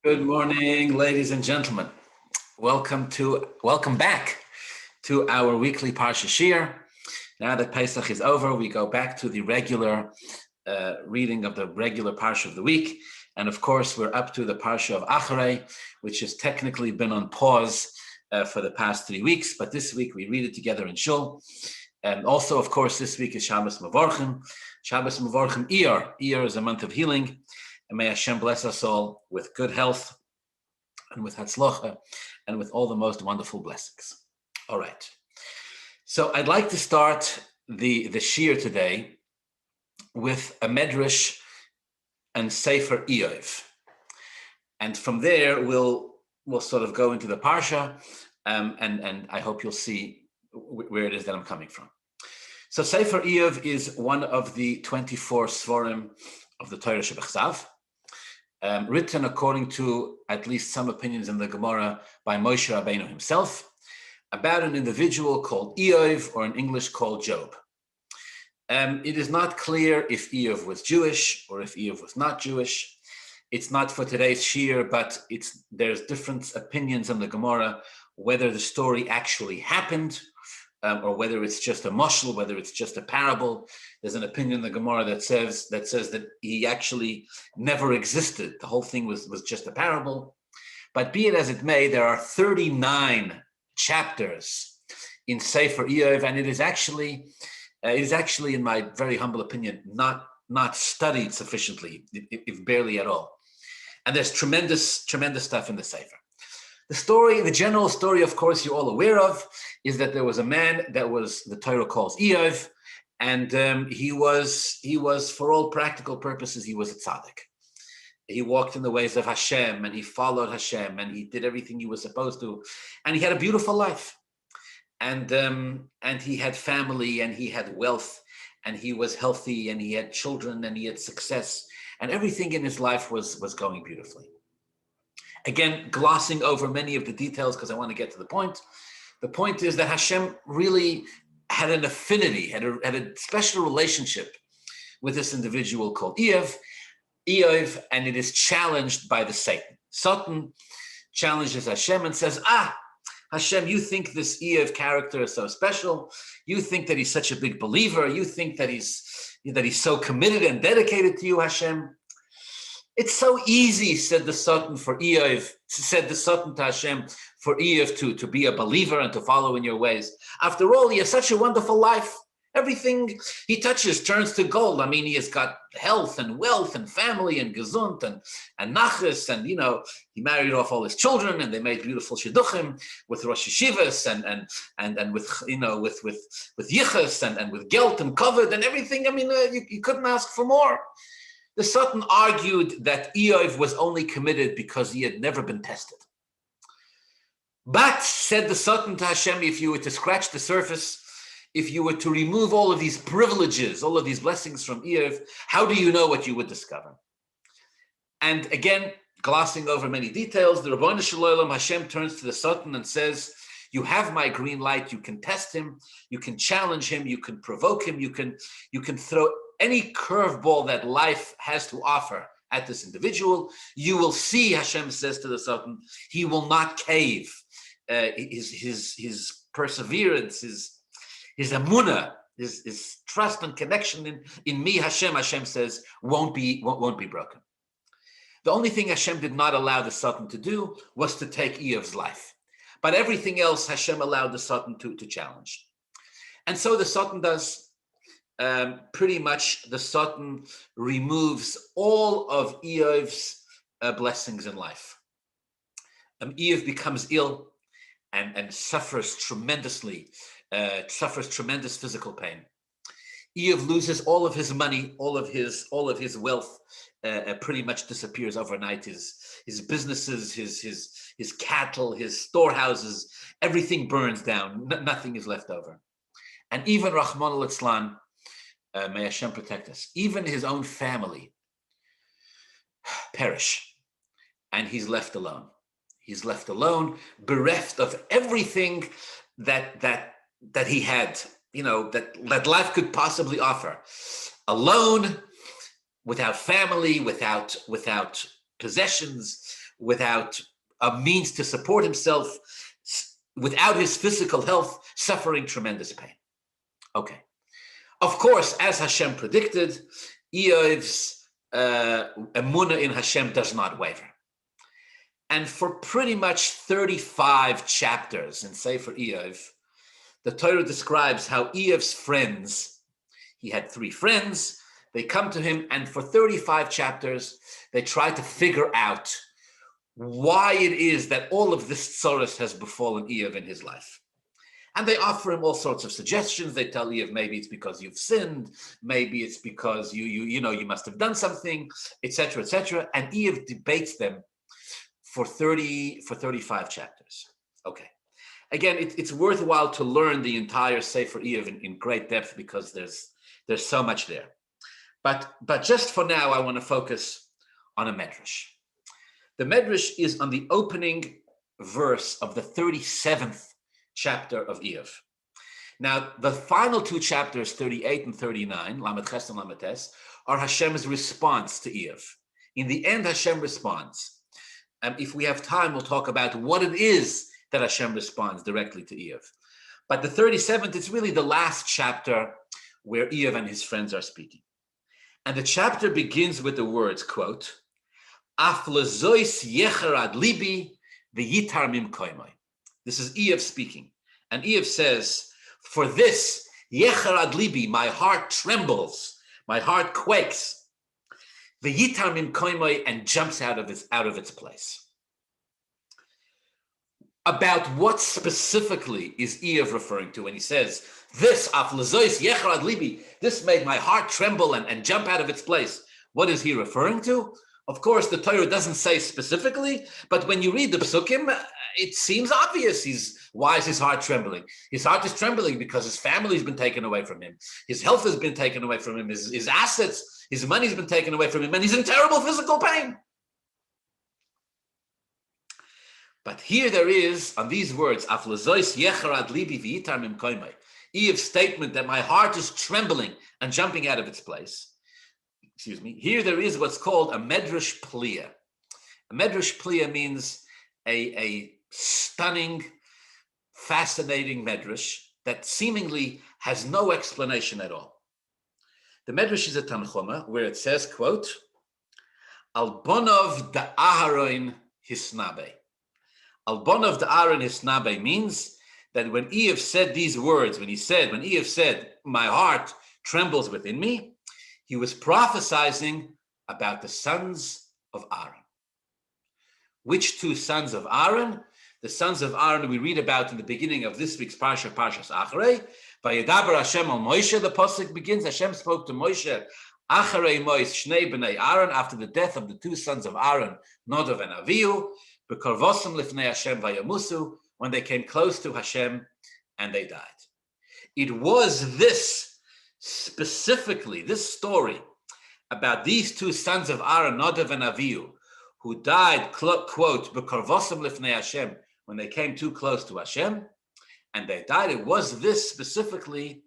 Good morning, ladies and gentlemen. Welcome back to our weekly Parsha Shiur. Now that Pesach is over, we go back to the regular reading of the regular Parsha of the week. And of course, we're up to the Parsha of Acharei, which has technically been on pause for the past 3 weeks. But this week we read it together in Shul. And also, of course, this week is Shabbos Mevorchim. Shabbos Mevorchim Iyov. Iyov is a month of healing. And may Hashem bless us all with good health and with Hatzlocha and with all the most wonderful blessings. All right. So I'd like to start the Shiur today with a Medrash and Sefer Iyov. And from there, we'll sort of go into the Parsha, and I hope you'll see where it is that I'm coming from. So Sefer Iyov is one of the 24 Svarim of the Torah Shebechsav, written according to at least some opinions in the Gemara by Moshe Rabbeinu himself, about an individual called Iyov, or in English called Job. It is not clear if Iyov was Jewish or if Iyov was not Jewish. It's not for today's Shiur, but there's different opinions in the Gemara whether the story actually happened, or whether it's just a mashal, whether it's just a parable. There's an opinion in the Gemara that says that he actually never existed. The whole thing was just a parable. But be it as it may, there are 39 chapters in Sefer Iyov, and it is actually, in my very humble opinion, not studied sufficiently, if barely at all. And there's tremendous stuff in the Sefer. The general story, of course, you're all aware of, is that there was a man that the Torah calls Iyov, and he was, for all practical purposes, he was a tzaddik. He walked in the ways of Hashem, and he followed Hashem, and he did everything he was supposed to, and he had a beautiful life. And he had family, and he had wealth, and he was healthy, and he had children, and he had success, and everything in his life was going beautifully. Again, glossing over many of the details because I want to get to the point. The point is that Hashem really had an affinity, had a special relationship with this individual called Iyov, and it is challenged by the Satan. Satan challenges Hashem and says, Hashem, you think this Iyov character is so special. You think that he's such a big believer. You think that he's so committed and dedicated to you, Hashem. It's so easy, said the Satan to Hashem, for Iyov to be a believer and to follow in your ways. After all, he has such a wonderful life. Everything he touches turns to gold. I mean, he has got health and wealth and family and gesund and nachas, and he married off all his children, and they made beautiful shidduchim with Rosh Yeshivas and with yichus and with gelt and covered and everything. I mean, you couldn't ask for more. The Satan argued that Iyov was only committed because he had never been tested. But, said the Satan to Hashem, if you were to scratch the surface, if you were to remove all of these privileges, all of these blessings from Iyov, how do you know what you would discover? And again, glossing over many details, the Ribbono Shel Olam, Hashem turns to the Satan and says, you have my green light, you can test him, you can challenge him, you can provoke him, you can throw any curveball that life has to offer at this individual. You will see, Hashem says to the Satan, he will not cave. His perseverance, his emunah, his trust and connection in me, Hashem says, won't be broken. The only thing Hashem did not allow the Satan to do was to take Iyov's life. But everything else Hashem allowed the Satan to challenge. And so the Satan does. Pretty much the Satan removes all of Iyov's blessings in life. Iyov becomes ill and suffers tremendously, suffers tremendous physical pain. Iyov loses all of his money, all of his wealth pretty much disappears overnight. His businesses, his cattle, his storehouses, everything burns down. Nothing is left over. And even Rahman al-Itzlan, may Hashem protect us, even his own family perish, and he's left alone. He's left alone, bereft of everything that he had, that life could possibly offer. Alone, without family, without possessions, without a means to support himself, without his physical health, suffering tremendous pain. Okay. Of course, as Hashem predicted, Iyov's emunah in Hashem does not waver. And for pretty much 35 chapters in Sefer Iyov, the Torah describes how Iyov's friends, he had 3 friends, they come to him, and for 35 chapters, they try to figure out why it is that all of this tzoros has befallen Iyov in his life. And they offer him all sorts of suggestions. They tell Iyov, maybe it's because you've sinned, maybe it's because you must have done something, etc., etc. And Iyov debates them for 35 chapters. Okay. Again, it's worthwhile to learn the entire Sefer Iyov in great depth, because there's so much there. But just for now, I want to focus on a medrash. The medrash is on the opening verse of the 37th chapter of Iyov. Now, the final 2 chapters, 38 and 39, Lamed Ches and Lamed Tes, are Hashem's response to Iyov. In the end, Hashem responds. If we have time, we'll talk about what it is that Hashem responds directly to Iyov. But the 37th is really the last chapter where Iyov and his friends are speaking. And the chapter begins with the words, quote, Af lezois yecher ad libi v'yitar mim koimoi. This is Iyov speaking. And Iyov says, for this, yecher ad libi, my heart trembles, my heart quakes. V'yitar mim koimoi, and jumps out of its place. About what specifically is Iyov referring to when he says, this, af lezois yecher ad libi, this made my heart tremble and jump out of its place? What is he referring to? Of course, the Torah doesn't say specifically, but when you read the Psukim, it seems obvious. Why is his heart trembling? His heart is trembling because his family's been taken away from him. His health has been taken away from him. His assets, his money's been taken away from him, and he's in terrible physical pain. But here there is, on these words, Af lezois yecher ad libi v'yitar mim koimoi, Iyov's statement that my heart is trembling and jumping out of its place. Excuse me, here there is what's called a medrash pliya. A medrash pliya means a stunning, fascinating medrash that seemingly has no explanation at all. The medrash is a tanchuma where it says, quote, Al bonov da Aharon hisnabe. Al bonov da Aharon hisnabe means that when Iyov said these words, when Iyov said, my heart trembles within me, he was prophesying about the sons of Aaron. Which 2 sons of Aaron? The sons of Aaron we read about in the beginning of this week's Parsha Acharei. Vayedaber Hashem al Moshe, the pasuk begins, Hashem spoke to Moshe, Acharei Mois Shnei b'nei Aaron, after the death of the 2 sons of Aaron, Nadav and Avihu, b'korvosam lifnei Hashem vayamusu, when they came close to Hashem and they died. It was this specifically, this story about these 2 sons of Aaron, Nadav and Avihu, who died, quote, b'korvosam lifnei Hashem, when they came too close to Hashem, and they died. It was this specifically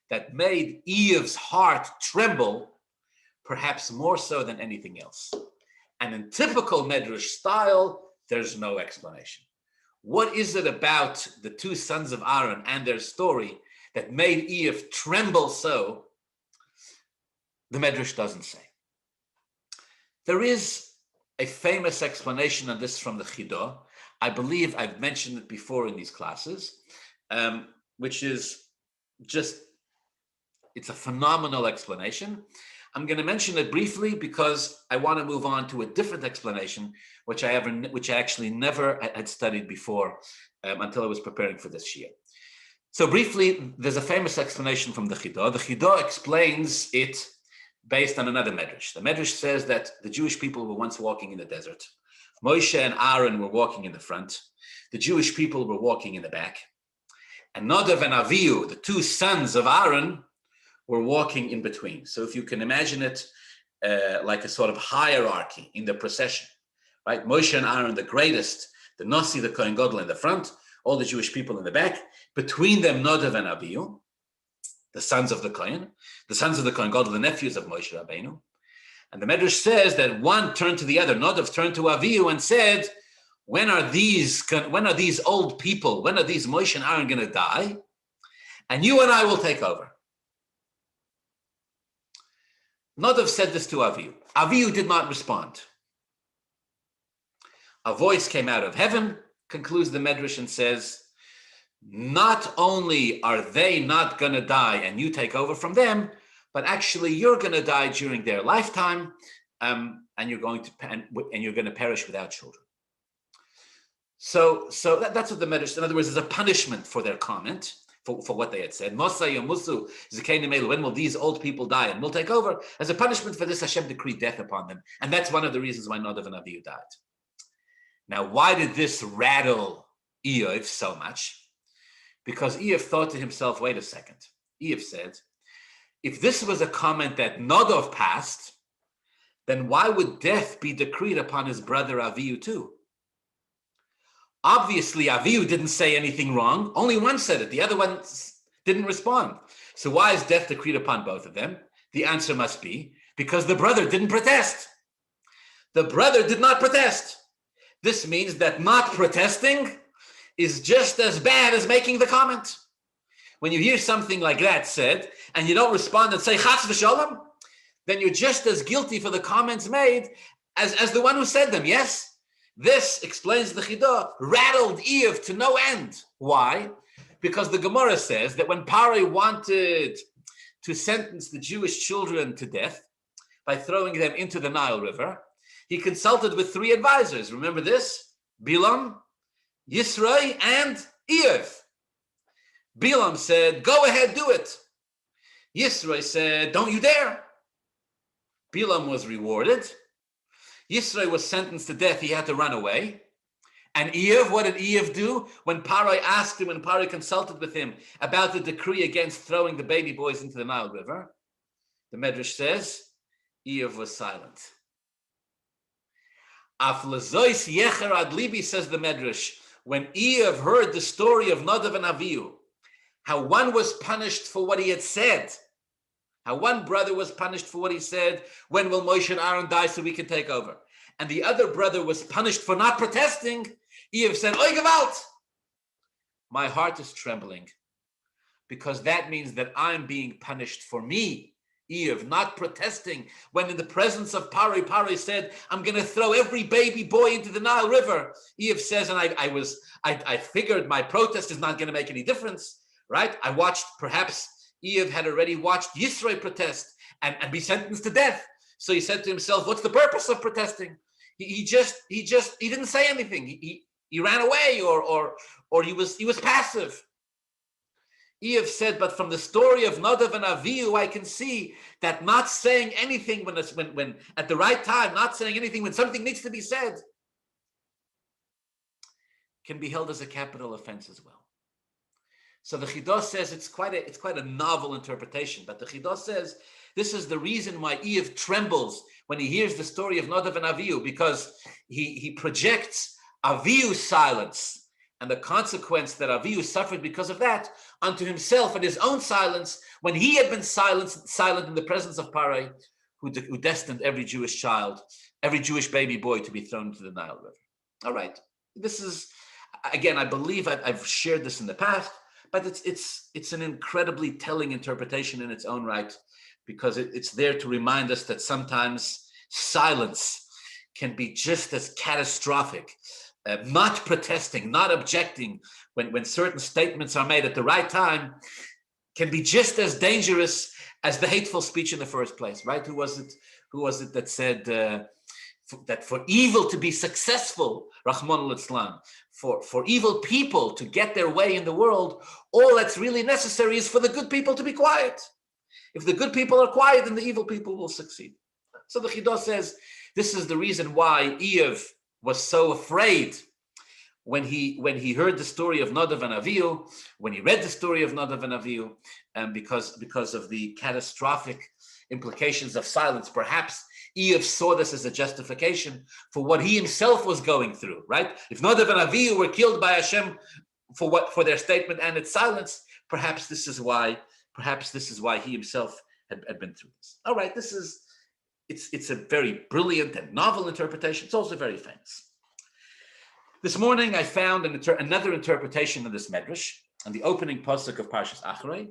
that made Iyov's heart tremble, perhaps more so than anything else. And in typical Medrash style, there's no explanation. What is it about the 2 sons of Aaron and their story that made Iyov tremble so? The Medrash doesn't say. There is a famous explanation on this from the Chidah. I believe I've mentioned it before in these classes, which is just, it's a phenomenal explanation. I'm going to mention it briefly because I want to move on to a different explanation, which I actually never had studied before until I was preparing for this shiur. So briefly, there's a famous explanation from the Chidah. The Chidah explains it based on another medrash. The medrash says that the Jewish people were once walking in the desert. Moshe and Aaron were walking in the front. The Jewish people were walking in the back. And Nadav and Avihu, the 2 sons of Aaron, were walking in between. So if you can imagine it like a sort of hierarchy in the procession, right? Moshe and Aaron, the greatest, the Nasi, the Kohen Gadol in the front, all the Jewish people in the back. Between them, Nadav and Avihu, the sons of the Kohen Gadol, the nephews of Moshe Rabbeinu. And the Medrash says that one turned to the other. Nadav turned to Avihu and said, when are these old people, when are these Moshe and Aaron going to die? And you and I will take over. Nadav said this to Avihu. Avihu did not respond. A voice came out of heaven, concludes the Medrash, and says, not only are they not going to die and you take over from them, but actually you're going to die during their lifetime, and you're going to perish without children. So that's what the Medrash, in other words, is a punishment for their comment, for what they had said. When will these old people die and we'll take over? As a punishment for this, Hashem decreed death upon them. And that's one of the reasons why Nadav and Avihu died. Now, why did this rattle Iyov so much? Because Iyov thought to himself, wait a second. Iyov said, if this was a comment that Nadav passed, then why would death be decreed upon his brother Avihu too? Obviously, Avihu didn't say anything wrong. Only one said it. The other one didn't respond. So why is death decreed upon both of them? The answer must be because the brother didn't protest. The brother did not protest. This means that not protesting is just as bad as making the comment. When you hear something like that said, and you don't respond and say, Chas v'sholom, then you're just as guilty for the comments made as the one who said them, yes? This, explains the Chidah, rattled Iyov to no end. Why? Because the Gemara says that when Parai wanted to sentence the Jewish children to death by throwing them into the Nile River, he consulted with three advisors. Remember this? Bilam, Yisroi, and Iyov. Bilam said, go ahead, do it. Yisroi said, don't you dare. Bilam was rewarded. Yisroi was sentenced to death. He had to run away. And Iyov, what did Iyov do? When Parai asked him, when Parai consulted with him about the decree against throwing the baby boys into the Nile River, the Medrash says, Iyov was silent. Af lezois yecher ad libi, says the Medrash, when Iyov heard the story of Nadav and Avihu, how one was punished for what he had said, how one brother was punished for what he said, when will Moshe and Aaron die so we can take over? And the other brother was punished for not protesting. Iyov said, Oy Gewalt! My heart is trembling because that means that I'm being punished for me, Iyov, not protesting. When in the presence of Parai said, I'm going to throw every baby boy into the Nile River. Iyov says, and I figured my protest is not going to make any difference, right? I watched, perhaps Iyov had already watched Yisroi protest and be sentenced to death. So he said to himself, what's the purpose of protesting? He didn't say anything. He ran away or he was passive. Iyov said, but from the story of Nadav and Avihu, I can see that not saying anything when at the right time, not saying anything when something needs to be said, can be held as a capital offense as well. So the Chidah says it's quite a novel interpretation, but the Chidah says this is the reason why Iyov trembles when he hears the story of Nadav and Avihu, because he projects Avihu's silence and the consequence that Avihu suffered because of that onto himself and his own silence when he had been silent in the presence of Parai, who destined every Jewish child, every Jewish baby boy to be thrown into the Nile River. All right, this is, again, I believe I've shared this in the past, but it's an incredibly telling interpretation in its own right, because it's there to remind us that sometimes silence can be just as catastrophic. Not protesting, not objecting when certain statements are made at the right time can be just as dangerous as the hateful speech in the first place, right? Who was it that said that for evil to be successful, Rahman al-Islam, for evil people to get their way in the world, all that's really necessary is for the good people to be quiet. If the good people are quiet, then the evil people will succeed. So the Chidah says this is the reason why Iyov was so afraid when he heard the story of Nadav and Avihu, when he read the story of Nadav and Avihu, because of the catastrophic implications of silence. Perhaps Iyov saw this as a justification for what he himself was going through, right? If Nadav and Avihu were killed by Hashem for their statement and its silence, perhaps this is why he himself had been through this. All right, this is it's a very brilliant and novel interpretation. It's also very famous. This morning I found another interpretation of this medrash on the opening pasuk of Parsha Acharei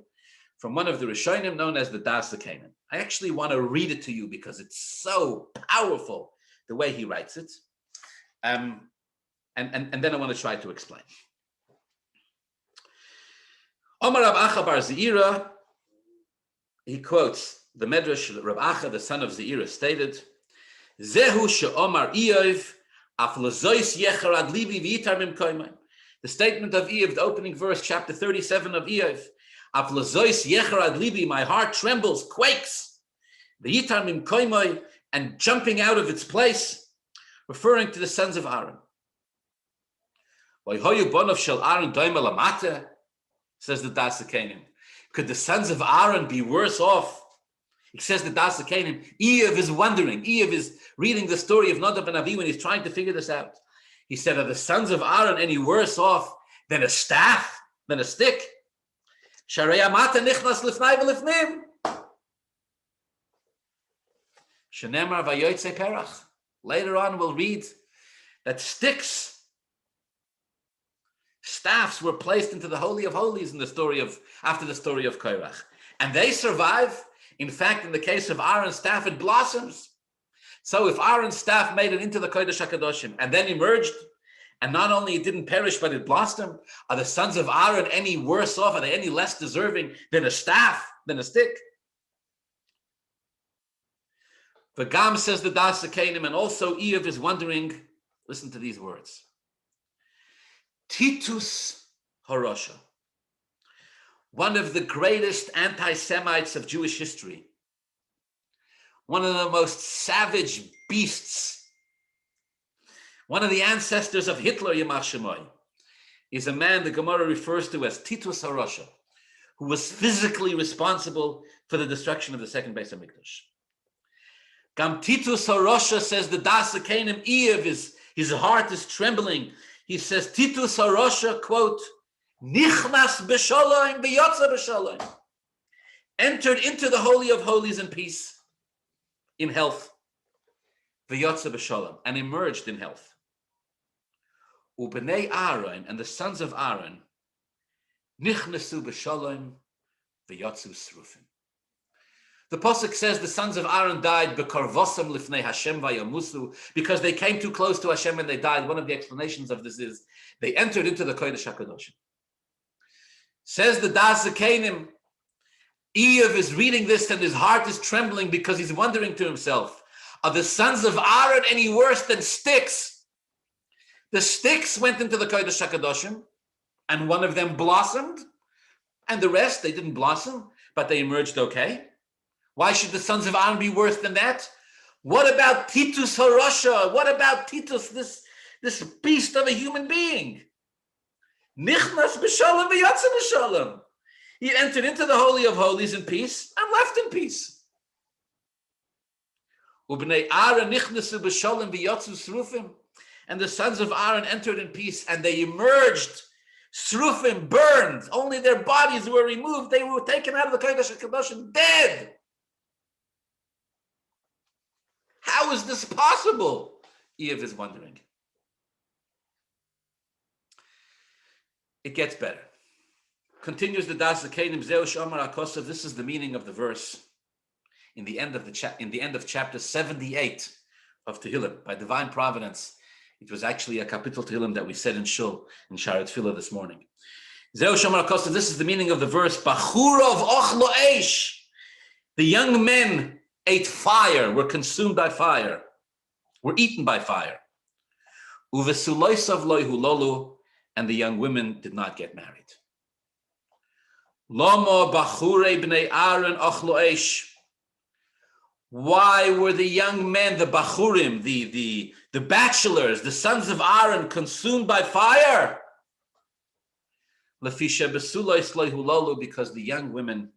from one of the Rishonim known as the Daas Zekeinim. I actually want to read it to you because it's so powerful the way he writes it. And then I want to try to explain. Omar Rav Acha bar Zeira, he quotes the Medrash that Rav Acha, the son of Zeira, stated, Zehu she'omar Iyov, af lezois yecher ad libi v'itar mim koimai. The statement of Iyov, the opening verse, chapter 37 of Iyov, af lezois yecher ad libi, my heart trembles, quakes, v'itar mim koimai, and jumping out of its place, referring to the sons of Aaron. V'hoyu bonav shel Aaron doima lamata, says the Daas Zekeinim. Could the sons of Aaron be worse off? He says the Daas Zekeinim. Iyov is wondering. Iyov is reading the story of Nadav and Avihu and he's trying to figure this out. He said, are the sons of Aaron any worse off than a staff, than a stick? Sharei amata nichnas lifnai v'lifnim. Shenemar v'yotzei perach. Later on we'll read that staffs were placed into the Holy of Holies in the story of, after the story of Korach. And they survive. In fact, in the case of Aaron's staff, it blossoms. So if Aaron's staff made it into the Kodesh HaKadoshim and then emerged, and not only it didn't perish, but it blossomed, are the sons of Aaron any worse off? Are they any less deserving than a staff, than a stick? V'gam, says the Daas Zekeinim, and also Iyov is wondering, listen to these words. Titus Harasha, one of the greatest anti-Semites of Jewish history, one of the most savage beasts, one of the ancestors of Hitler, Yamach Shemoy, is a man the Gemara refers to as Titus Harasha, who was physically responsible for the destruction of the second Beis HaMikdash. Gam Titus Harasha, says the Daas Zekeinim, Iyov, his heart is trembling. He says, Titus Harasha, quote, Nichnas b'shalom v'yotza b'shalom, entered into the Holy of Holies in peace, in health, v'yotza b'shalom, and emerged in health. U'bnei Aaron, and the sons of Aaron, nichnasu b'shalom v'yotzu srufim. The Pasuk says the sons of Aaron died bekarvosam lifnei Hashem vayamusu, because they came too close to Hashem and they died. One of the explanations of this is they entered into the Kodesh HaKadoshim. Says the Daas Zekeinim, Iyov is reading this and his heart is trembling because he's wondering to himself, are the sons of Aaron any worse than sticks? The sticks went into the Kodesh HaKadoshim and one of them blossomed, and the rest, they didn't blossom, but they emerged okay. Why should the sons of Aaron be worse than that? What about Titus Harasha? What about Titus, this beast of a human being? Nichnas b'shalom v'yatza b'shalom. He entered into the Holy of Holies in peace and left in peace. Ubnei Aaron nichnasu b'shalom v'yatzu srufim. And the sons of Aaron entered in peace and they emerged, srufim, burned. Only their bodies were removed. They were taken out of the Kodesh HaKadoshim dead. How is this possible? Iyov is wondering. It gets better. Continues the Daas Zekeinim, Zeu Shomar HaKosav. This is the meaning of the verse in the end of chapter 78 of Tehillim. By divine providence, it was actually a capital Tehillim that we said in Shul in Sharet Tefillah this morning. Zeu Shomar HaKosav. This is the meaning of the verse. Bachurov ochlo eish. The young men ate fire, were consumed by fire, were eaten by fire. Uvesuloisav loihu lolu, and the young women did not get married. Lomo bachure bnei Aaron ochlo eish. Why were the young men, the bachurim, the bachelors, the sons of Aaron, consumed by fire? Lefisha besulois loihu lolu, because the young women,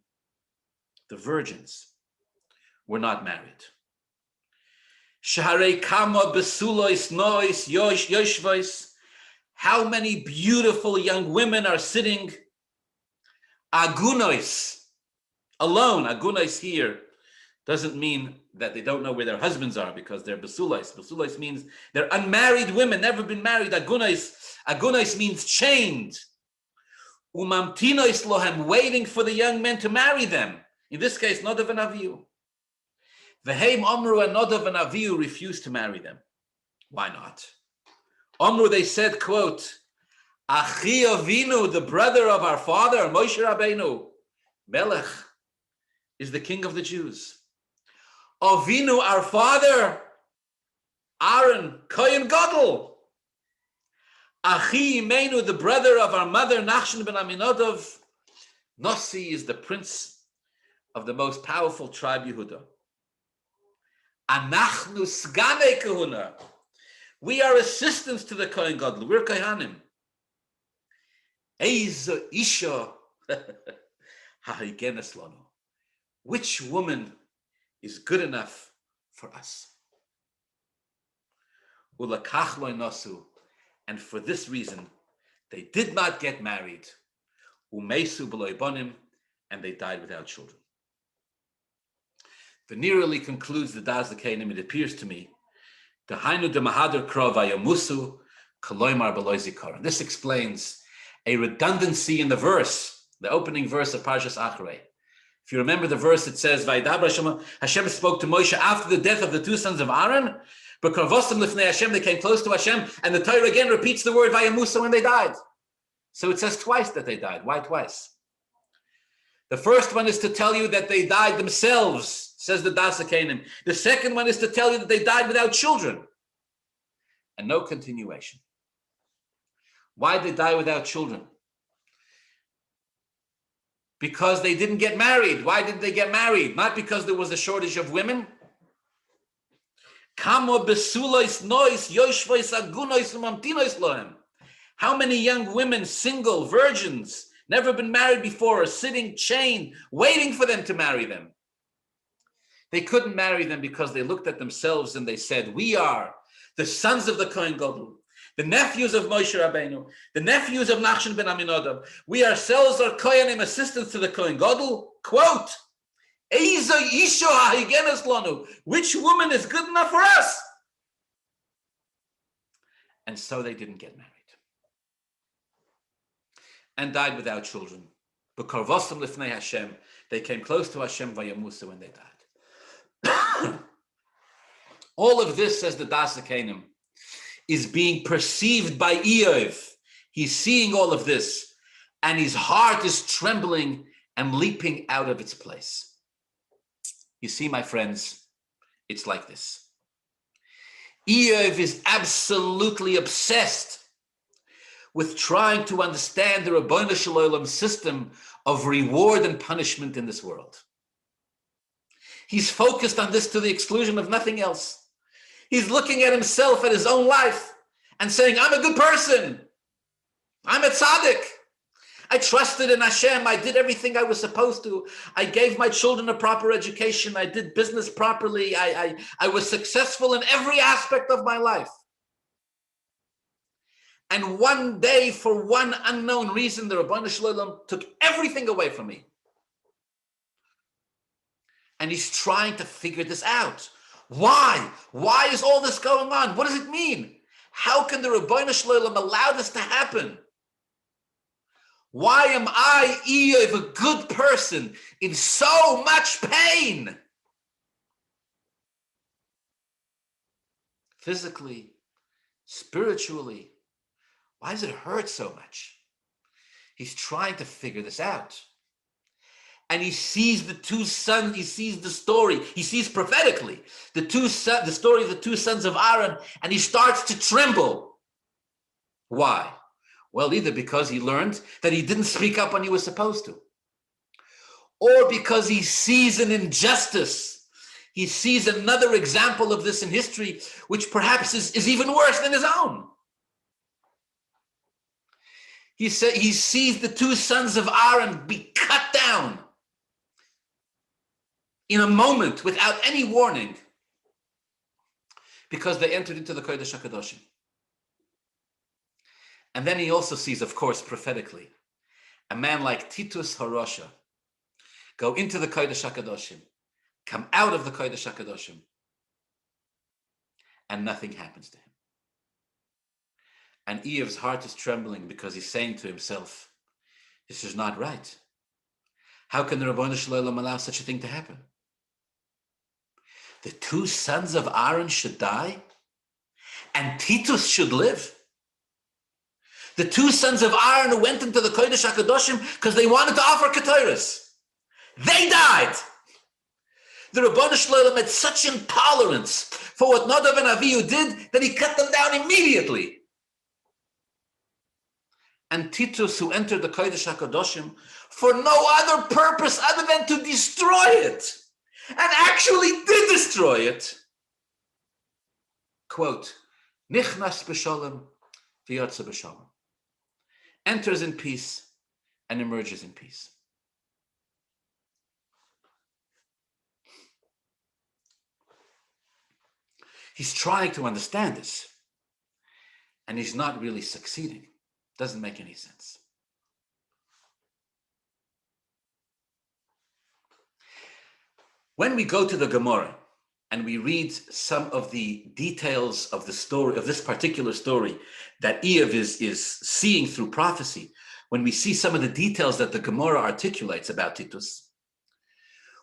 the virgins, were not married. Shaharei kama besulois nois yoshvois. How many beautiful young women are sitting agunois, alone. Agunois here doesn't mean that they don't know where their husbands are because they're besulais. Besulais means they're unmarried women, never been married. Agunais means chained. Umamtinois lohem, waiting for the young men to marry them. In this case, Nadav and Avihu. Veheim Omru, and Nadav and Avihu refused to marry them. Why not? Omru, they said, quote, Achi Avinu, the brother of our father, Moshe Rabbeinu, Melech, is the king of the Jews. Avinu, our father, Aaron, Kohen Gadol. Achi Imenu, the brother of our mother, Nachshon ben Aminadav. Nossi is the prince of the most powerful tribe, Yehuda. Anachnu Sganei Kahuna. We are assistants to the Kohen Gadol. We're Kohanim. Eiza Isha Hahigenes Lanu. Which woman is good enough for us? Ulakach lo nosu. And for this reason, they did not get married. Umeisu b'lo bonim, and they died without children. Venerally concludes the Daas Zekeinim, it appears to me, Dehainu de Mahader Kro Vayamusu Koloimar b'lo zikaron. This explains a redundancy in the verse, the opening verse of Parshas Acharei. If you remember the verse, it says, Hashem spoke to Moshe after the death of the two sons of Aaron. But Hashem, they came close to Hashem, and the Torah again repeats the word Vayamusa when they died. So it says twice that they died. Why twice? The first one is to tell you that they died themselves, says the Daas Zekeinim. The second one is to tell you that they died without children. And no continuation. Why did they die without children? Because they didn't get married. Why didn't they get married? Not because there was a shortage of women. How many young women, single, virgins, never been married before, are sitting chained, waiting for them to marry them? They couldn't marry them because they looked at themselves and they said, we are the sons of the Kohen Gadol, the nephews of Moshe Rabbeinu, the nephews of Nachshon ben Aminadav. We ourselves are Kohanim, assistants to the Kohen Gadol. Quote, which woman is good enough for us? And so they didn't get married and died without children. They came close to Hashem Vayamusa when they died. All of this, says the Daas Zekeinim, is being perceived by Iyov. He's seeing all of this, and his heart is trembling and leaping out of its place. You see, my friends, it's like this. Iyov is absolutely obsessed with trying to understand the Rabbanu Shalom system of reward and punishment in this world. He's focused on this to the exclusion of nothing else. He's looking at himself, at his own life, and saying, I'm a good person. I'm a tzaddik. I trusted in Hashem. I did everything I was supposed to. I gave my children a proper education. I did business properly. I was successful in every aspect of my life. And one day, for one unknown reason, the Rabbanu Shalom took everything away from me. And he's trying to figure this out. Why? Why is all this going on? What does it mean? How can the Rabbanu Shalom allow this to happen? Why am I, Iyov, a good person, in so much pain? Physically, spiritually, why does it hurt so much? He's trying to figure this out. And he sees the two sons, he sees the story, he sees prophetically the story of the two sons of Aaron, and he starts to tremble. Why? Well, either because he learned that he didn't speak up when he was supposed to, or because he sees an injustice. He sees another example of this in history, which perhaps is even worse than his own. He sees the two sons of Aaron be cut down in a moment without any warning because they entered into the Kodesh HaKadoshim. And then he also sees, of course, prophetically, a man like Titus Harasha go into the Kodesh HaKadoshim, come out of the Kodesh HaKadoshim, and nothing happens to him. And Iyov's heart is trembling because he's saying to himself, this is not right. How can the Ribbono Shel Olam allow such a thing to happen? The two sons of Aaron should die, and Titus should live. The two sons of Aaron who went into the Kodesh HaKadoshim because they wanted to offer Ketores. They died. The Ribbono Shel Olam had such intolerance for what Nadav and Avihu did that he cut them down immediately. And Titus, who entered the Kodesh HaKadoshim for no other purpose other than to destroy it, and actually did destroy it, quote, Nichnas b'shalom v'yotze b'shalom, enters in peace and emerges in peace. He's trying to understand this, and he's not really succeeding. Doesn't make any sense. When we go to the Gemara and we read some of the details of the story, of this particular story that Iyov is seeing through prophecy, when we see some of the details that the Gemara articulates about Titus,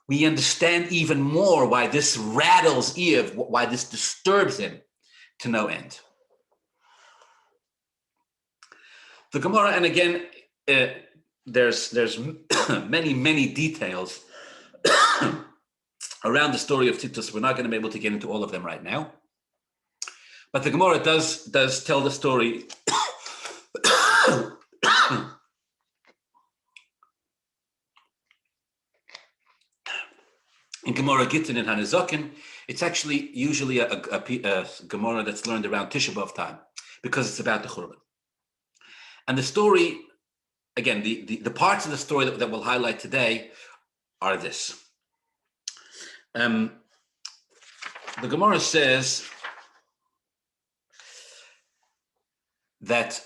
we understand even more why this rattles Iyov, why this disturbs him to no end. The Gemara, and again, there's many details around the story of Titus. We're not going to be able to get into all of them right now. But the Gemara does tell the story in Gemara Gittin and Hanazokin. It's actually usually a Gemara that's learned around Tisha B'Av time because it's about the Churban. And the story, again, the parts of the story that we'll highlight today are this. The Gemara says that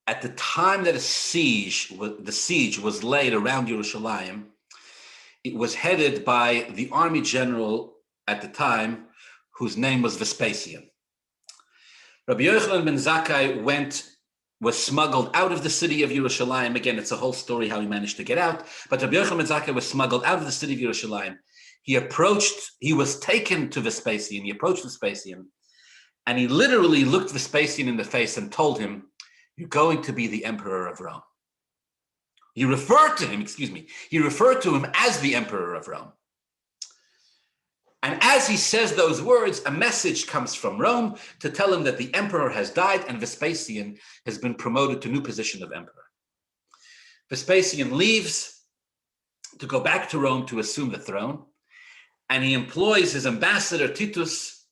at the time that the siege was laid around Yerushalayim, it was headed by the army general at the time, whose name was Vespasian. Rabbi Yochanan ben Zakkai was smuggled out of the city of Yerushalayim. Again, it's a whole story how he managed to get out. But Rabbi Yochanan ben Zakkai was smuggled out of the city of Yerushalayim. He was taken to Vespasian. He approached Vespasian, and he literally looked Vespasian in the face and told him, "You're going to be the emperor of Rome." He referred to him as the emperor of Rome. And as he says those words, a message comes from Rome to tell him that the emperor has died and Vespasian has been promoted to new position of emperor. Vespasian leaves to go back to Rome to assume the throne, and he employs his ambassador Titus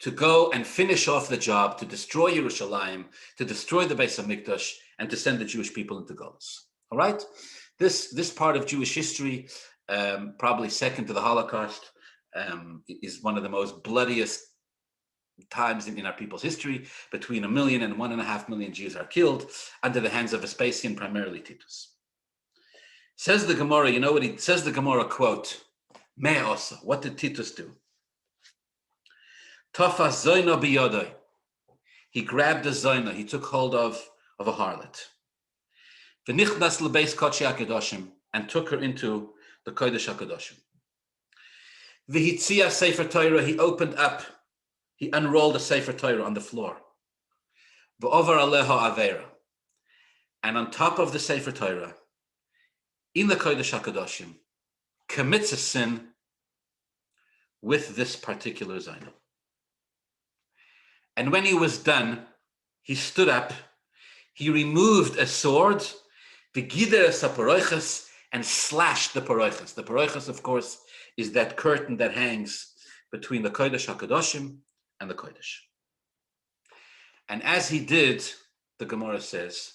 to go and finish off the job, to destroy Yerushalayim, to destroy the Beis HaMikdash, and to send the Jewish people into Golus. All right? This part of Jewish history, probably second to the Holocaust, is one of the most bloodiest times in our people's history. Between 1 million and 1.5 million Jews are killed under the hands of Vespasian, primarily Titus. Says the Gemara, you know what he says? The Gemara, quote, "Me also." What did Titus do? Tafas zoyna biyodai. He grabbed a zoyna. He took hold of a harlot. V'nichnas lebeis kodesh HaKadoshim, and took her into the Kodesh HaKadoshim. V'hitzia Sefer Torah. He unrolled a Sefer Torah on the floor. V'over aleha avera. And on top of the Sefer Torah, in the Kodesh HaKadoshim, commits a sin with this particular Zainab. And when he was done, he stood up, he removed a sword, v'gider saporoiches, and slashed the paroiches. The paroiches, of course, is that curtain that hangs between the Kodesh HaKadoshim and the Kodesh. And as he did, the Gemara says,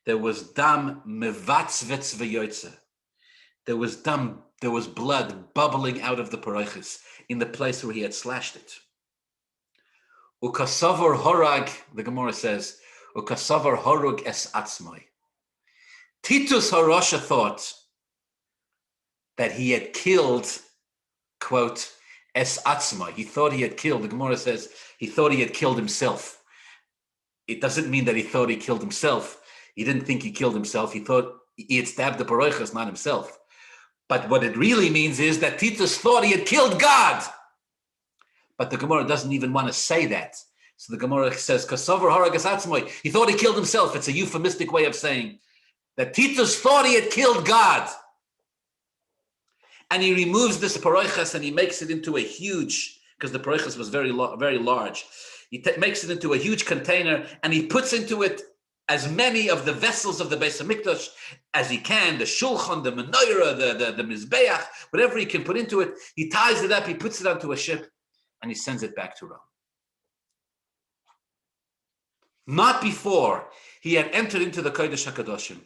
there was dam mevatzvetz v'yoytze. There was blood bubbling out of the paroiches in the place where he had slashed it. Ukasavar horag, the Gemara says, Ukasavar horug es atzmai. Titus Harasha thought that he had killed quote, es atzma. He thought he had killed. The Gemara says he thought he had killed himself. It doesn't mean that he thought he killed himself. He didn't think he killed himself. He thought he had stabbed the paroichas, not himself. But what it really means is that Titus thought he had killed God. But the Gemara doesn't even want to say that. So the Gemara says, Kasover haragas atzmoi. He thought he killed himself. It's a euphemistic way of saying that Titus thought he had killed God. And he removes this paroichas and he makes it into a huge, because the paroichas was very large. He makes it into a huge container and he puts into it as many of the vessels of the Beis HaMikdash as he can, the shulchan, the menorah, the mizbeach, whatever he can put into it. He ties it up, he puts it onto a ship, and he sends it back to Rome. Not before he had entered into the Kodesh HaKadoshim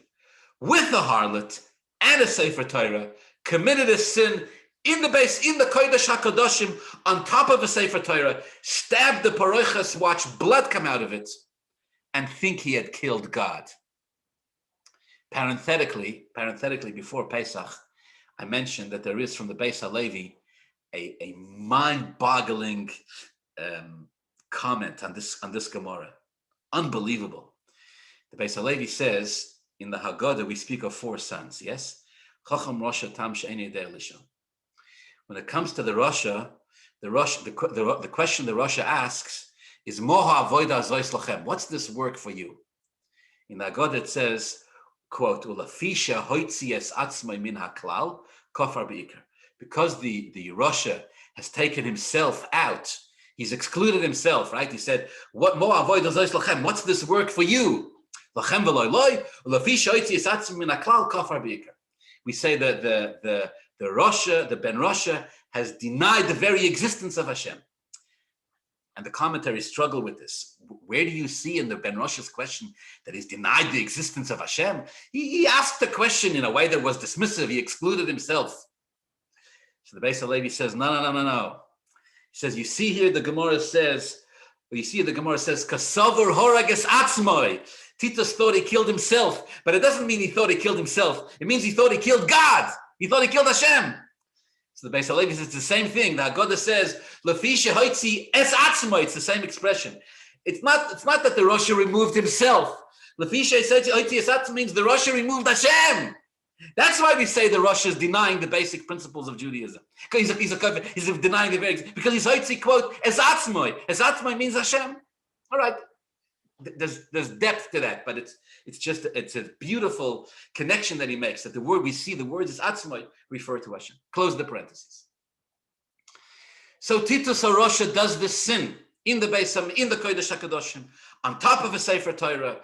with a harlot and a Sefer Torah, committed a sin in the Kodesh HaKadoshim on top of a Sefer Torah, stabbed the paroichas, watched blood come out of it, and think he had killed God. Parenthetically, before Pesach, I mentioned that there is from the Beis HaLevi a mind-boggling comment on this Gemara. Unbelievable. The Beis HaLevi says, in the Haggadah, we speak of 4 sons, yes? Chacham Rasha Tam She'eni Yodeh Lishon. When it comes to the Rasha, the question the Rasha asks is Moha Avoida Zois Lachem. What's this work for you? In the Haggadah it says, quote, Ulafisha Hoitzi Es Atzmai Min HaKlal Kofar Beikar. Because the Rasha has taken himself out, he's excluded himself, right? He said, "What Moha Avoida Zois Lachem? What's this work for you? Lachem v'loy loy Ulafisha Hoitzi Es Atzmai Min HaKlal Kofar Beikar." We say that the Rasha, the Ben Rasha, has denied the very existence of Hashem. And the commentaries struggle with this. Where do you see in the Ben Rasha's question that he's denied the existence of Hashem? He asked the question in a way that was dismissive. He excluded himself. So the Beis HaLevi says, no. He says, you see here the Gemara says, Kasavar horages atzmoi. Titus thought he killed himself, but it doesn't mean he thought he killed himself. It means he thought he killed God. He thought he killed Hashem. So the Beis HaLevi says it's the same thing. The Haggadah says, Lefisha hoitzi es atzmoi. It's the same expression. It's not that the Rasha removed himself. Lefisha hoitzi es atzmoi means the Rasha removed Hashem. That's why we say the Rasha is denying the basic principles of Judaism. He's denying the very, because he's hoitzi, quote, es atzmoi. Es atzmoi means Hashem. All right. There's depth to that, but it's a beautiful connection that he makes, that the word we see, the words is atzmai, refer to Hashem. Close the parentheses. So Titus HaRasha does this sin in the Kodesh HaKadoshim, on top of a Sefer Torah,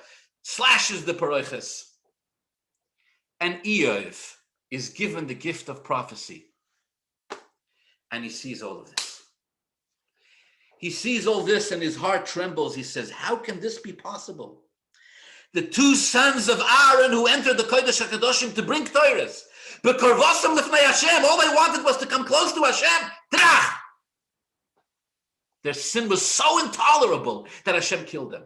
slashes the paroiches, and Iyov is given the gift of prophecy, and he sees all of this. He sees all this and his heart trembles. He says, how can this be possible? The 2 sons of Aaron who entered the Kodesh HaKadoshim to bring Torahs, but Korvosam Lifnei Hashem, all they wanted was to come close to Hashem. Trach! Their sin was so intolerable that Hashem killed them.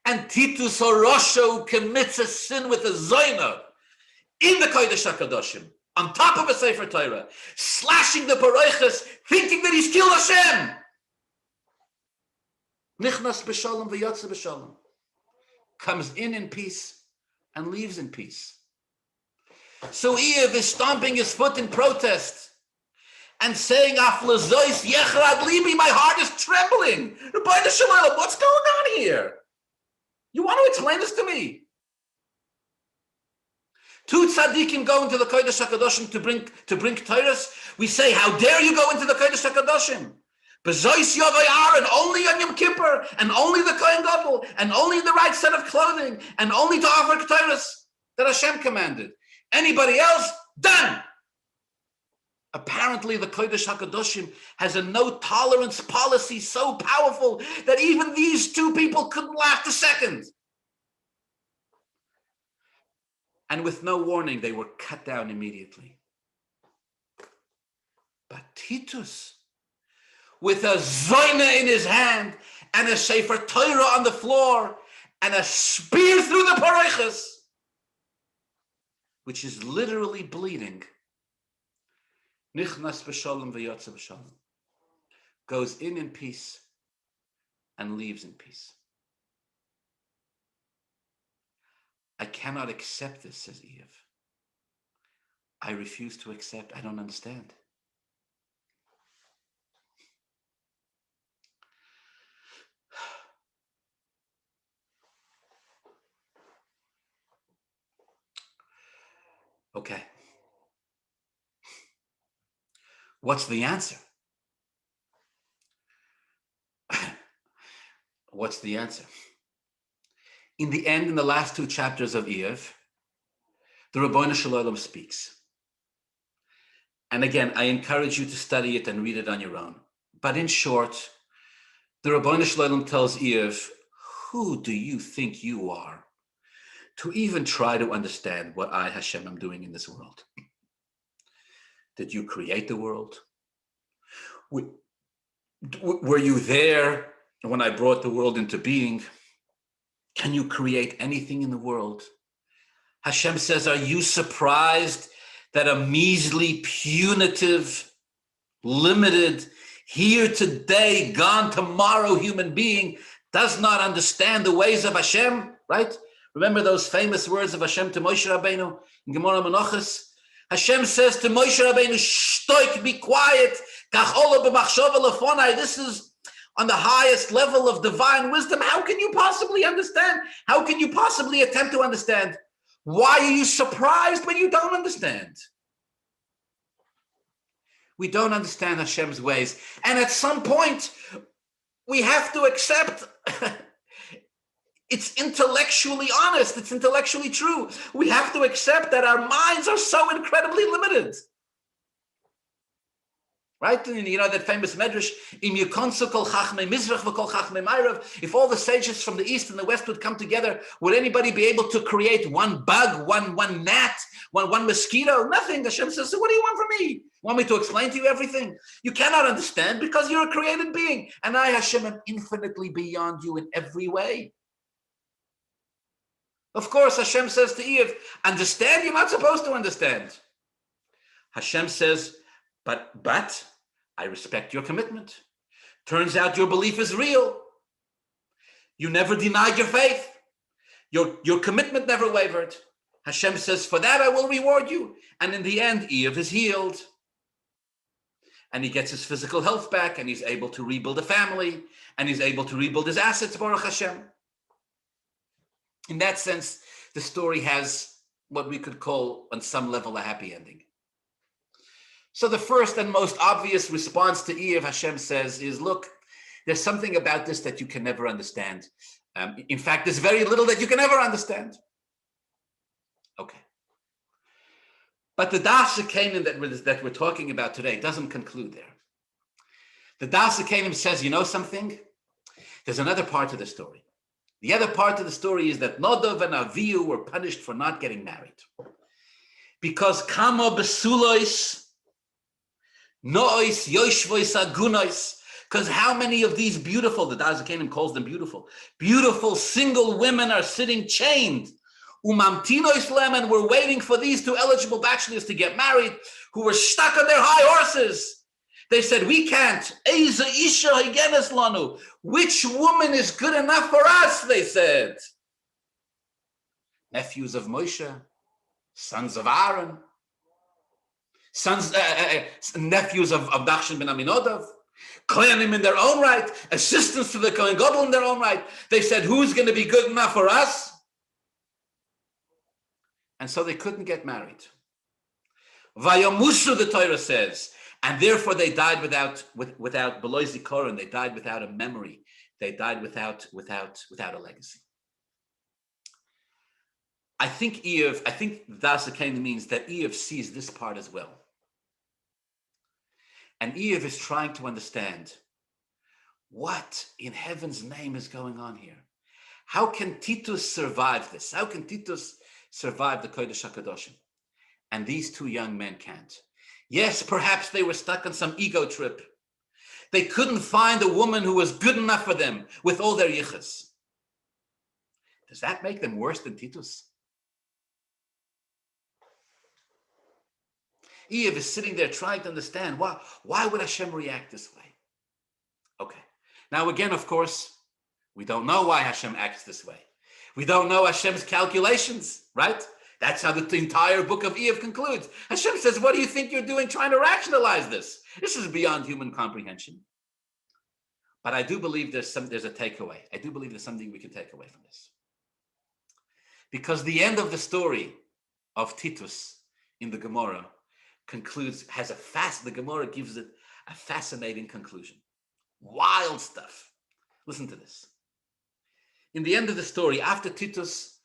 And Titus HaRasha commits a sin with a zoina in the Kodesh HaKadoshim, on top of a Sefer Torah, slashing the paroiches, thinking that he's killed Hashem. Nichnas b'shalom v'yotze b'shalom. Comes in peace and leaves in peace. So Iyov is stomping his foot in protest and saying, Af lezois yechrad libi, my heart is trembling. Rebbeinu Shalom, what's going on here? You want to explain this to me? 2 tzaddikim go into the Kodesh HaKadoshim to bring Torahs. We say, how dare you go into the Kodesh HaKadoshim? Bezois Yovei Aaron, only on Yom Kippur, and only the Kohen Gadol, and only the right set of clothing, and only to offer Torahs that Hashem commanded. Anybody else, done. Apparently, the Kodesh HaKadoshim has a no-tolerance policy so powerful that even these 2 people couldn't last a second. And with no warning, they were cut down immediately. But Titus, with a zoina in his hand and a Sefer Torah on the floor and a spear through the paroiches, which is literally bleeding, Nichnas b'shalom v'yotze b'shalom. Goes in peace and leaves in peace. I cannot accept this, says Iyov. I refuse to accept. I don't understand. Okay. What's the answer? What's the answer? In the end, in the last two chapters of Iyov, the Ribbono Shel Olam speaks. And again, I encourage you to study it and read it on your own. But in short, the Ribbono Shel Olam tells Iyov, who do you think you are to even try to understand what I, Hashem, am doing in this world? Did you create the world? Were you there when I brought the world into being? Can you create anything in the world? Hashem says, are you surprised that a measly, punitive, limited, here today, gone tomorrow human being does not understand the ways of Hashem, right? Remember those famous words of Hashem to Moshe Rabbeinu in Gemara Menachos? Hashem says to Moshe Rabbeinu, shtoik, be quiet. This is on the highest level of divine wisdom. How can you possibly understand? How can you possibly attempt to understand? Why are you surprised when you don't understand? We don't understand Hashem's ways. And at some point, we have to accept it's intellectually honest. It's intellectually true. We have to accept that our minds are so incredibly limited. Right? You know that famous medrash, Im Yekonsu kol chachmei Mizrach v'kol chachmei Ma'arav. If all the sages from the east and the west would come together, would anybody be able to create one bug, one gnat, one mosquito? Nothing. Hashem says, so what do you want from me? Want me to explain to you everything? You cannot understand because you're a created being. And I, Hashem, am infinitely beyond you in every way. Of course, Hashem says to Iyov, understand? You're not supposed to understand. Hashem says, but I respect your commitment. Turns out your belief is real. You never denied your faith. Your commitment never wavered. Hashem says, for that I will reward you. And in the end, Iyov is healed. And he gets his physical health back, and he's able to rebuild a family, and he's able to rebuild his assets, Baruch Hashem. In that sense, the story has what we could call, on some level, a happy ending. So the first and most obvious response to Iyov, Hashem says, is, look, there's something about this that you can never understand. In fact, there's very little that you can ever understand. Okay. But the Daas Zekeinim that we're talking about today doesn't conclude there. The Daas Zekeinim says, you know something? There's another part to the story. The other part of the story is that Nadav and Avihu were punished for not getting married. Because kama besulois, nois, yoshvois, agunois, because how many of these beautiful, the Daas Zekeinim calls them beautiful single women are sitting chained. Umamtinois lem, and we're waiting for these two eligible bachelors to get married, who were stuck on their high horses. They said, we can't. Eiza isha higenes lanu. Which woman is good enough for us, they said. Nephews of Moshe, sons of Aaron, nephews of Nachshon ben Aminadav, Kohanim in their own right, assistants to the Kohen Gadol in their own right. They said, who's going to be good enough for us? And so they couldn't get married. Vayamushu, the Torah says, and therefore they died without Beloi Zikaron. They died without a memory. They died without a legacy. I think Daas Zekeinim means that Iyov sees this part as well. And Iyov is trying to understand what in heaven's name is going on here. How can Titus survive this? How can Titus survive the Kodesh HaKadoshim? And these two young men can't. Yes, perhaps they were stuck on some ego trip. They couldn't find a woman who was good enough for them with all their yichas. Does that make them worse than Titus? Iyov is sitting there trying to understand why would Hashem react this way? Okay. Now again, of course, we don't know why Hashem acts this way. We don't know Hashem's calculations, right? That's how the entire book of Iyov concludes. Hashem says, what do you think you're doing trying to rationalize this? This is beyond human comprehension. But I do believe there's a takeaway. I do believe there's something we can take away from this. Because the end of the story of Titus in the Gemara the Gemara gives it a fascinating conclusion. Wild stuff. Listen to this. In the end of the story, after Titus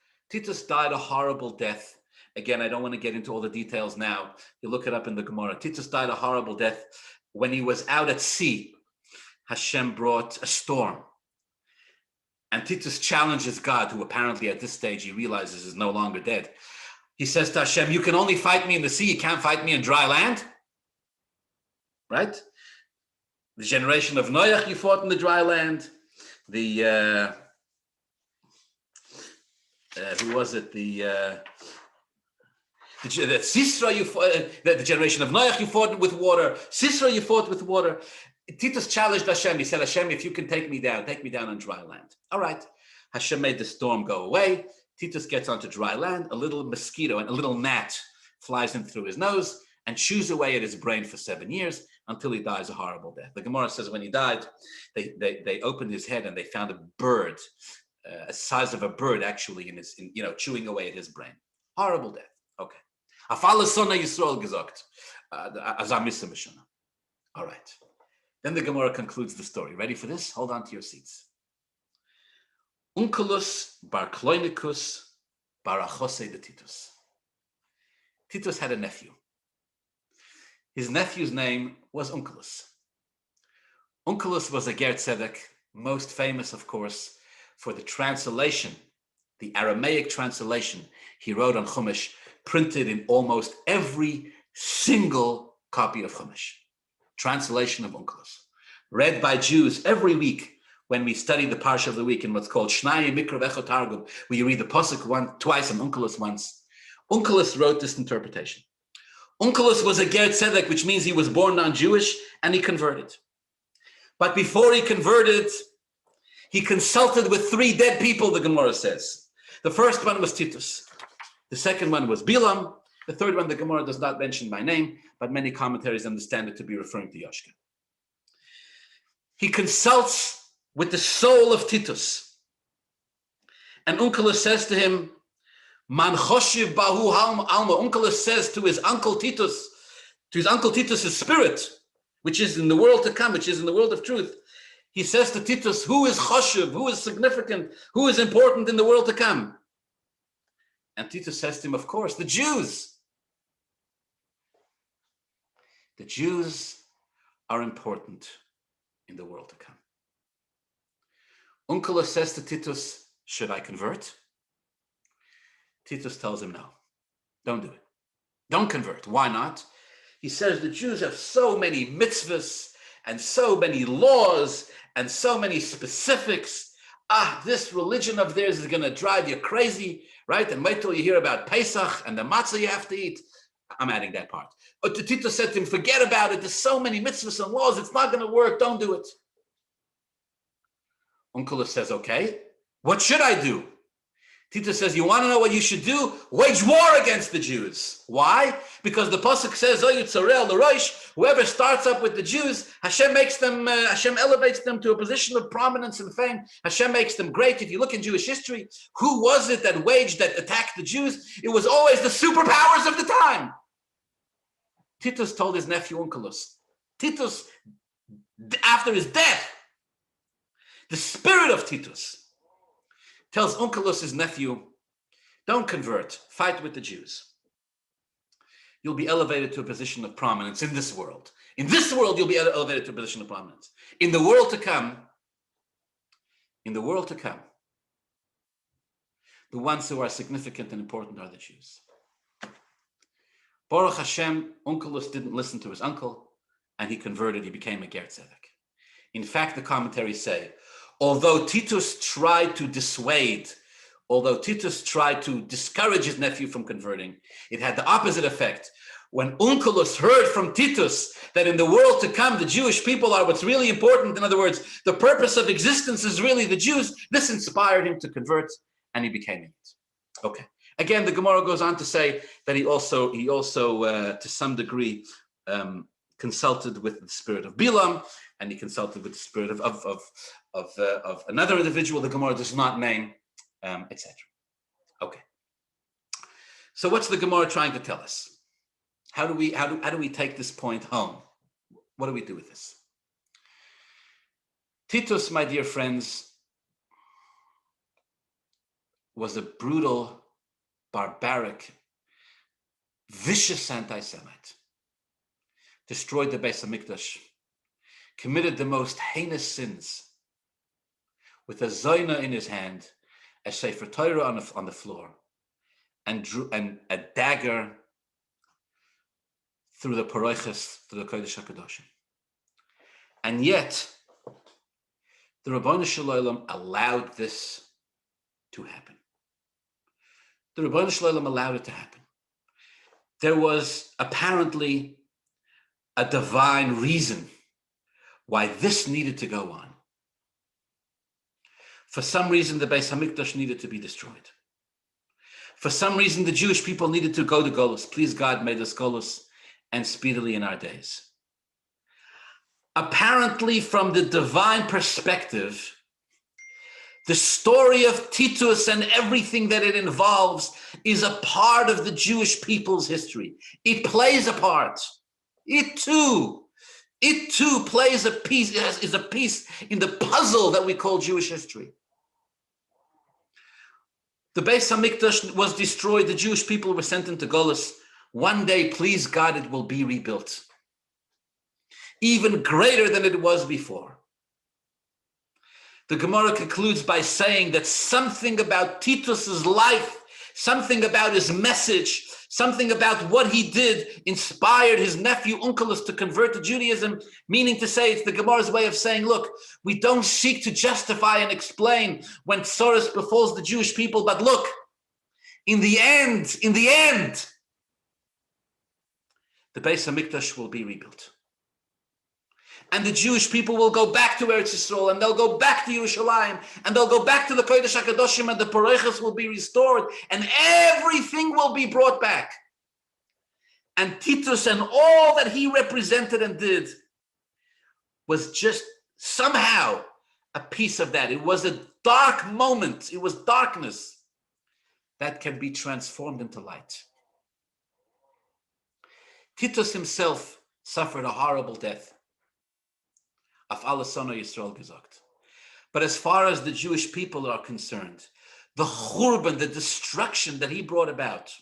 died a horrible death. Again, I don't want to get into all the details now. You look it up in the Gemara. Titus died a horrible death. When he was out at sea, Hashem brought a storm. And Titus challenges God, who apparently at this stage he realizes is no longer dead. He says to Hashem, you can only fight me in the sea, you can't fight me in dry land. Right? The generation of Noach, you fought in the dry land. The who was it? The Sisra, you fought, the generation of Noach, you fought with water. Sisra, you fought with water. Titus challenged Hashem. He said, Hashem, if you can take me down on dry land. All right. Hashem made the storm go away. Titus gets onto dry land. A little mosquito and a little gnat flies in through his nose and chews away at his brain for 7 years until he dies a horrible death. The Gemara says when he died, they opened his head and they found a bird, a size of a bird actually chewing away at his brain. Horrible death. Okay. All right. Then the Gemara concludes the story. Ready for this? Hold on to your seats. Unkelus bar Kloinikus bar Achose de Titus. Titus had a nephew. His nephew's name was Unkelus. Unkelus was a Ger Tzedek, most famous, of course, for the translation, the Aramaic translation he wrote on Chumash, printed in almost every single copy of Chumash. Translation of Unkelus, read by Jews every week when we study the Parsha of the week in what's called Shnai Mikra Vecho Targum, where you read the Pasuk twice and Unkelus once. Unkelus wrote this interpretation. Unkelus was a Ger Tzedek, which means he was born non-Jewish, and he converted. But before he converted, he consulted with 3 dead people, the Gemara says. The first one was Titus. The second one was Bilam. The third one, the Gemara does not mention by name, but many commentaries understand it to be referring to Yoshka. He consults with the soul of Titus. And Unkelus says to him, Man choshiv bahu alma. Unkelus says to his uncle Titus, his spirit, which is in the world to come, which is in the world of truth. He says to Titus, who is choshiv, who is significant, who is important in the world to come? And Titus says to him, of course, the Jews. The Jews are important in the world to come. Unkelus says to Titus, should I convert? Titus tells him, no, don't do it. Don't convert. Why not? He says the Jews have so many mitzvahs and so many laws and so many specifics. This religion of theirs is going to drive you crazy, right? And wait till you hear about Pesach and the matzah you have to eat. I'm adding that part. But Titus said to him, forget about it. There's so many mitzvahs and laws. It's not going to work. Don't do it. Unkelus says, okay, what should I do? Titus says, you want to know what you should do? Wage war against the Jews. Why? Because the Pasuk says, whoever starts up with the Jews, Hashem elevates them to a position of prominence and fame. Hashem makes them great. If you look in Jewish history, who was it that attacked the Jews? It was always the superpowers of the time. Titus told his nephew Unkelus. Titus, after his death, the spirit of Titus tells Unkelus, his nephew, don't convert, fight with the Jews. You'll be elevated to a position of prominence in this world. In this world, you'll be elevated to a position of prominence. In the world to come, the ones who are significant and important are the Jews. Baruch Hashem, Unkelus didn't listen to his uncle, and he converted, he became a Ger Tzedek. In fact, the commentaries say, although Titus tried to discourage his nephew from converting, it had the opposite effect. when Onkelos heard from Titus that in the world to come, the Jewish people are what's really important, in other words, the purpose of existence is really the Jews, this inspired him to convert, and he became it. Okay. Again, the Gemara goes on to say that he also to some degree, consulted with the spirit of Bilam, and he consulted with the spirit of another individual the Gemara does not name, etc. Okay. So what's the Gemara trying to tell us? How do we take this point home? What do we do with this? Titus, my dear friends, was a brutal, barbaric, vicious anti-Semite. Destroyed the Beis HaMikdash, committed the most heinous sins, with a zoina in his hand, a sefer Torah on the floor, and a dagger through the paroiches, through the Kodesh HaKadoshim. And yet, the Rabbanu Shalom allowed this to happen. The Rabbanu Shalom allowed it to happen. There was apparently a divine reason why this needed to go on. For some reason, the Beis HaMikdash needed to be destroyed. For some reason, the Jewish people needed to go to Golus. Please God, may this Golus and speedily in our days. Apparently, from the divine perspective, the story of Titus and everything that it involves is a part of the Jewish people's history. It plays a part. It too plays a piece, is a piece in the puzzle that we call Jewish history. The Beis HaMikdash was destroyed. The Jewish people were sent into Golus. One day, please God, it will be rebuilt. Even greater than it was before. The Gemara concludes by saying that something about Titus's life, something about his message, something about what he did inspired his nephew Onkelos to convert to Judaism, meaning to say, it's the Gemara's way of saying, look, we don't seek to justify and explain when Tzoros befalls the Jewish people, but look, in the end, the Beis HaMikdash will be rebuilt. And the Jewish people will go back to Eretz Yisrael, and they'll go back to Yerushalayim, and they'll go back to the Kodesh HaKadoshim, and the Pareches will be restored, and everything will be brought back. And Titus and all that he represented and did was just somehow a piece of that. It was a dark moment. It was darkness that can be transformed into light. Titus himself suffered a horrible death. Af alle Sono Yisrael gesagt. But as far as the Jewish people are concerned, the churban, the destruction that he brought about,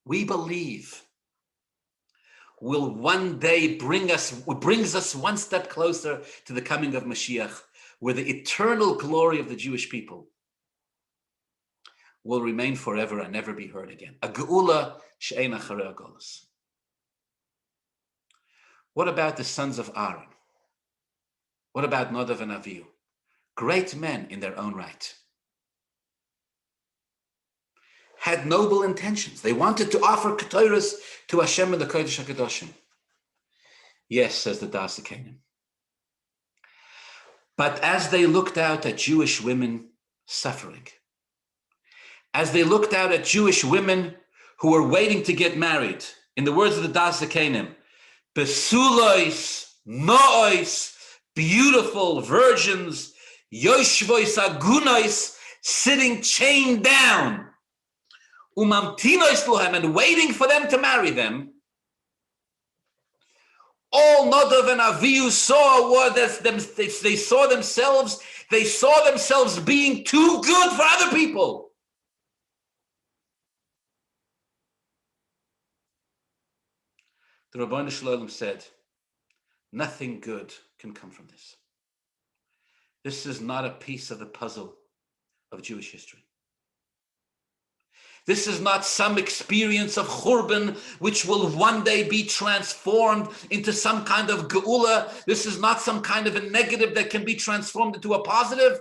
we believe will one day brings us one step closer to the coming of Mashiach, where the eternal glory of the Jewish people will remain forever and never be heard again. A geula she'ein acharei golus. What about the sons of Aaron? What about Nadav and Avihu? Great men in their own right. Had noble intentions. They wanted to offer Ketores to Hashem and the Kodesh HaKadoshim. Yes, says the Daas Zekeinim. But as they looked out at Jewish women suffering, as they looked out at Jewish women who were waiting to get married, in the words of the Daas Zekeinim, Besulois, Nois, beautiful virgins, Yoshvois Agunois, sitting chained down, Umamtinois Lohem, and waiting for them to marry them. All Nadav and Avihu saw were that they saw themselves being too good for other people. The Rabbanu Shalom said, nothing good can come from this. This is not a piece of the puzzle of Jewish history. This is not some experience of churban which will one day be transformed into some kind of geula. This is not some kind of a negative that can be transformed into a positive.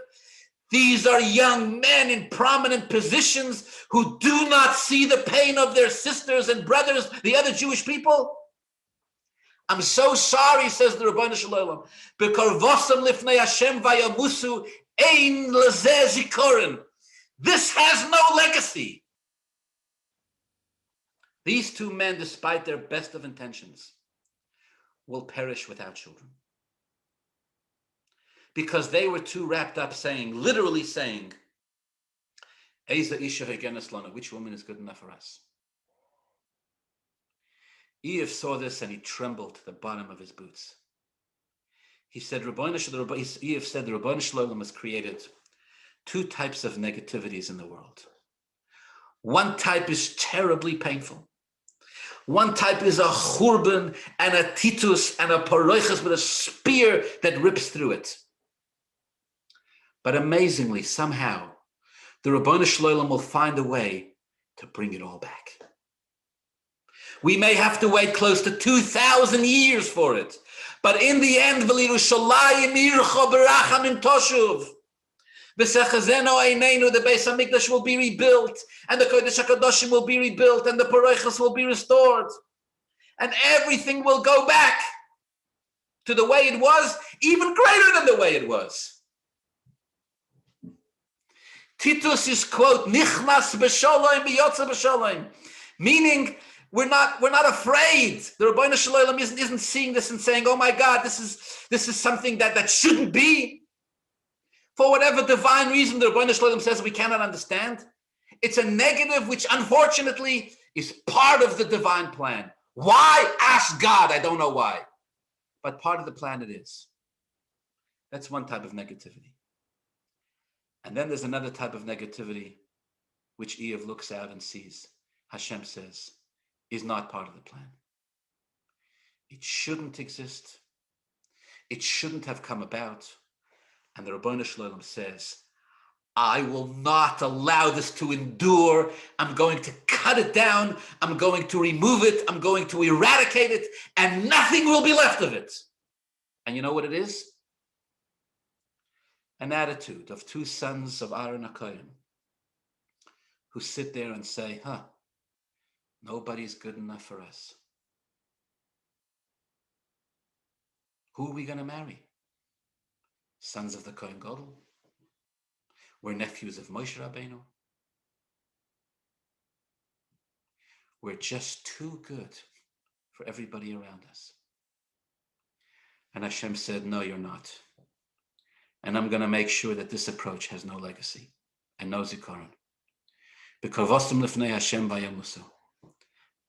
These are young men in prominent positions who do not see the pain of their sisters and brothers, the other Jewish people. I'm so sorry, says the Rebbeinu Shalom, because Possum lifnei Hashem vayamusu ein lezeh zikoron. This has no legacy. These two men, despite their best of intentions, will perish without children. Because they were too wrapped up saying, literally saying, Eiza isha hegenes lana, which woman is good enough for us? Iyov saw this and he trembled to the bottom of his boots. He said, Iyov said the Rebbeinu Shalom has created two types of negativities in the world. One type is terribly painful. One type is a churban and a Titus and a paroiches with a spear that rips through it. But amazingly, somehow, the Rebbeinu Shalom will find a way to bring it all back. We may have to wait close to 2,000 years for it. But in the end, V'lirushalayim ircha berachamim toshuv. V'sechazeno einenu, the Beis HaMikdash will be rebuilt, and the Kodesh HaKadoshim will be rebuilt, and the Paroiches will be restored. And everything will go back to the way it was, even greater than the way it was. Titus is, quote, nichnas b'sholem b'yotze b'sholem, meaning we're not afraid. The Rebbeinu Shalom isn't seeing this and saying, oh my God, this is something that shouldn't be. For whatever divine reason the Rebbeinu Shalom says we cannot understand, it's a negative which unfortunately is part of the divine plan. Why? Ask God. I don't know why. But part of the plan it is. That's one type of negativity. And then there's another type of negativity which Iyov looks out and sees. Hashem says, is not part of the plan. It shouldn't exist. It shouldn't have come about. And the Rebbeinu Shalom says, I will not allow this to endure. I'm going to cut it down. I'm going to remove it. I'm going to eradicate it, and nothing will be left of it. And you know what it is? An attitude of two sons of Aaron HaKohen who sit there and say, nobody's good enough for us. Who are we going to marry? Sons of the Kohen Gadol? We're nephews of Moshe Rabbeinu. We're just too good for everybody around us. And Hashem said, no, you're not. And I'm going to make sure that this approach has no legacy and no zikaron. Because Possum lifnei Hashem vayamusu.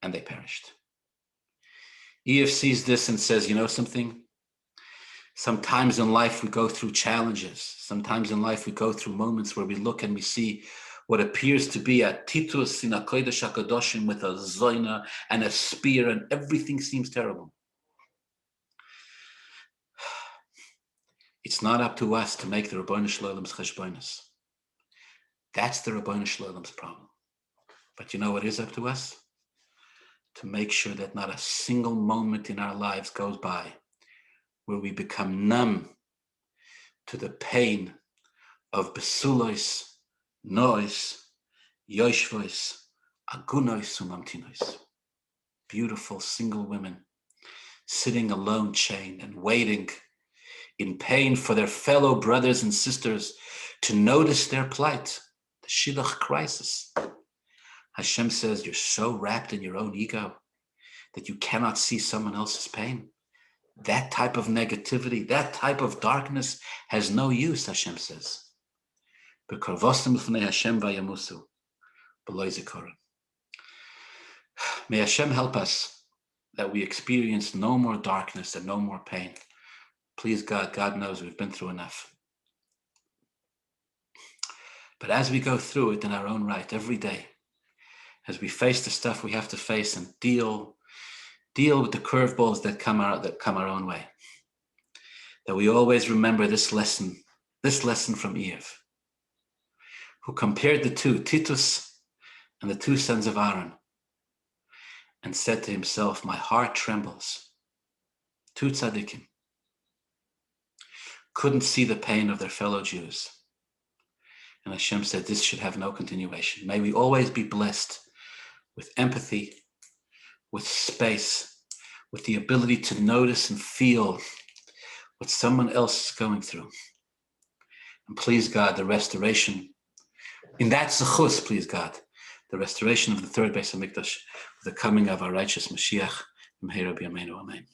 And they perished. Iyov sees this and says, you know something? Sometimes in life we go through challenges. Sometimes in life we go through moments where we look and we see what appears to be a Titus in a Kodesh HaKadoshim with a zoina and a spear, and everything seems terrible. It's not up to us to make the Rebbeinu Shalom's cheshbonos. That's the Rebbeinu Shalom's problem. But you know what is up to us? To make sure that not a single moment in our lives goes by where we become numb to the pain of besulois, nois, yoshvois, agunois, umamtinois. Beautiful single women sitting alone chained and waiting in pain for their fellow brothers and sisters to notice their plight, the shidduch crisis. Hashem says, you're so wrapped in your own ego that you cannot see someone else's pain. That type of negativity, that type of darkness has no use, Hashem says. Because Possum lifnei Hashem vayamusu b'lo zikaron. May Hashem help us that we experience no more darkness and no more pain. Please God, God knows we've been through enough. But as we go through it in our own right every day, as we face the stuff we have to face and deal with the curveballs that come our own way, that we always remember this lesson from Iyov, who compared the two, Titus and the two sons of Aaron, and said to himself, my heart trembles. Two tzaddikim couldn't see the pain of their fellow Jews. And Hashem said this should have no continuation. May we always be blessed with empathy, with space, with the ability to notice and feel what someone else is going through. And please God, the restoration, in that zechus, please God, the restoration of the third Beis HaMikdash, the coming of our righteous Mashiach, Amen.